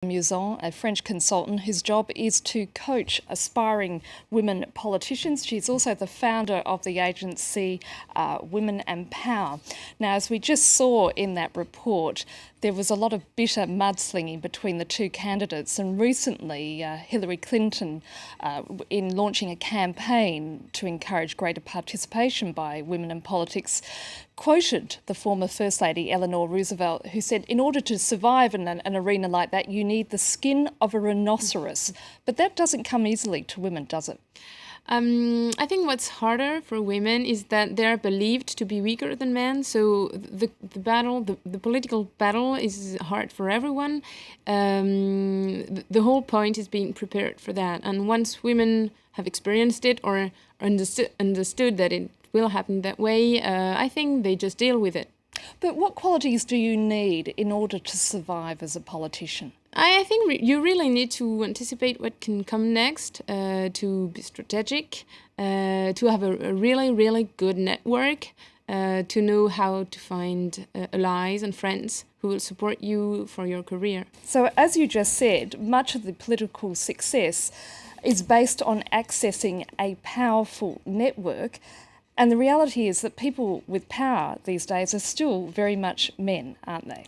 Muson, a French consultant whose job is to coach aspiring women politicians. She's also the founder of the agency Women and Power. Now, as we just saw in that report, there was a lot of bitter mudslinging between the two candidates, and recently Hillary Clinton, in launching a campaign to encourage greater participation by women in politics, quoted the former First Lady Eleanor Roosevelt, who said, in order to survive in an arena like that, you need the skin of a rhinoceros. But that doesn't come easily to women, does it? I think what's harder for women is that they're believed to be weaker than men. So the political battle is hard for everyone. The whole point is being prepared for that. And once women have experienced it or understood that it will happen that way, I think they just deal with it. But what qualities do you need in order to survive as a politician? I think you really need to anticipate what can come next, to be strategic, to have a really, really good network, to know how to find allies and friends who will support you for your career. So, as you just said, much of the political success is based on accessing a powerful network. And the reality is that people with power these days are still very much men, aren't they?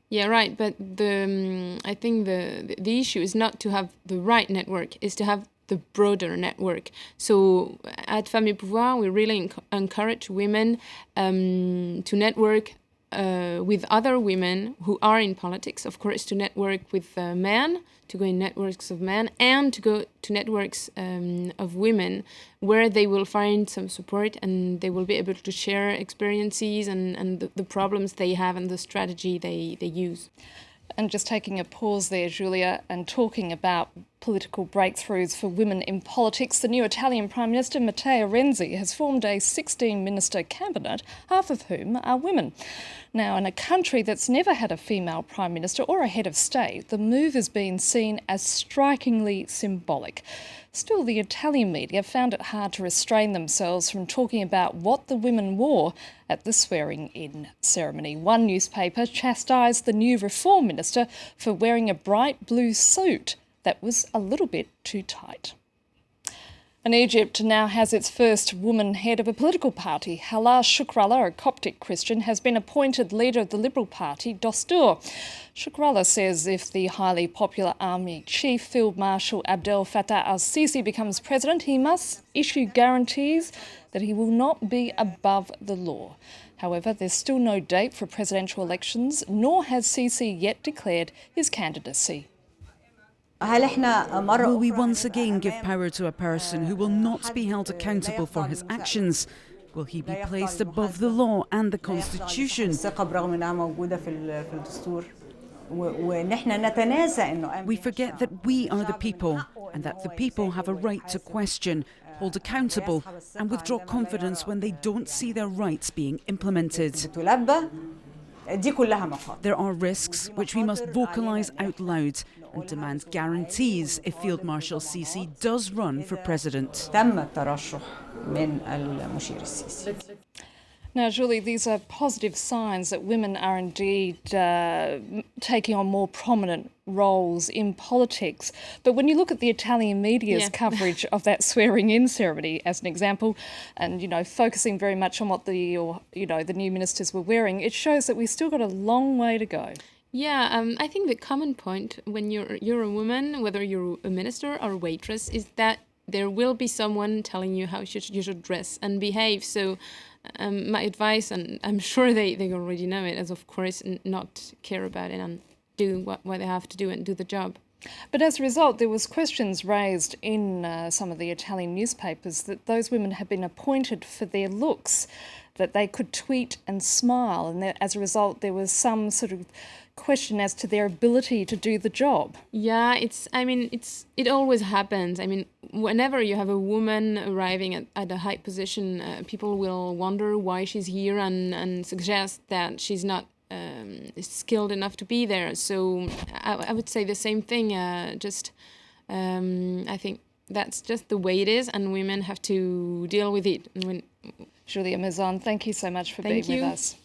Yeah, right. But I think the issue is not to have the right network, is to have the broader network. So at Femmes et Pouvoir, we really encourage women to network with other women who are in politics, of course, to network with men, to go in networks of men, and to go to networks of women where they will find some support and they will be able to share experiences and the problems they have and the strategy they use. And just taking a pause there, Giulia, and talking about political breakthroughs for women in politics, the new Italian Prime Minister Matteo Renzi has formed a 16-minister cabinet, half of whom are women. Now, in a country that's never had a female Prime Minister or a head of state, the move has been seen as strikingly symbolic. Still, the Italian media found it hard to restrain themselves from talking about what the women wore at the swearing-in ceremony. One newspaper chastised the new reform minister for wearing a bright blue suit that was a little bit too tight. And Egypt now has its first woman head of a political party. Hala Shukrallah, a Coptic Christian, has been appointed leader of the Liberal Party, Dastur. Shukrallah says if the highly popular army chief, Field Marshal Abdel Fattah al-Sisi, becomes president, he must issue guarantees that he will not be above the law. However, there's still no date for presidential elections, nor has Sisi yet declared his candidacy. Will we once again give power to a person who will not be held accountable for his actions? Will he be placed above the law and the Constitution? We forget that we are the people and that the people have a right to question, hold accountable and withdraw confidence when they don't see their rights being implemented. There are risks which we must vocalise out loud and demand guarantees if Field Marshal Sisi does run for president. Now, Julie, these are positive signs that women are indeed taking on more prominent roles in politics. But when you look at the Italian media's coverage of that swearing-in ceremony, as an example, and, you know, focusing very much on what the new ministers were wearing, it shows that we've still got a long way to go. Yeah, I think the common point when you're a woman, whether you're a minister or a waitress, is that there will be someone telling you how you should dress and behave. So my advice, and I'm sure they already know it, is of course not care about it and do what they have to do and do the job. But as a result, there was questions raised in some of the Italian newspapers that those women had been appointed for their looks, that they could tweet and smile, and that as a result there was some sort of question as to their ability to do the job. Yeah, it always happens. I mean, whenever you have a woman arriving at a high position, people will wonder why she's here and suggest that she's not skilled enough to be there. So I would say the same thing. I think that's just the way it is, and women have to deal with it. Giulia Muson, thank you so much for being with us.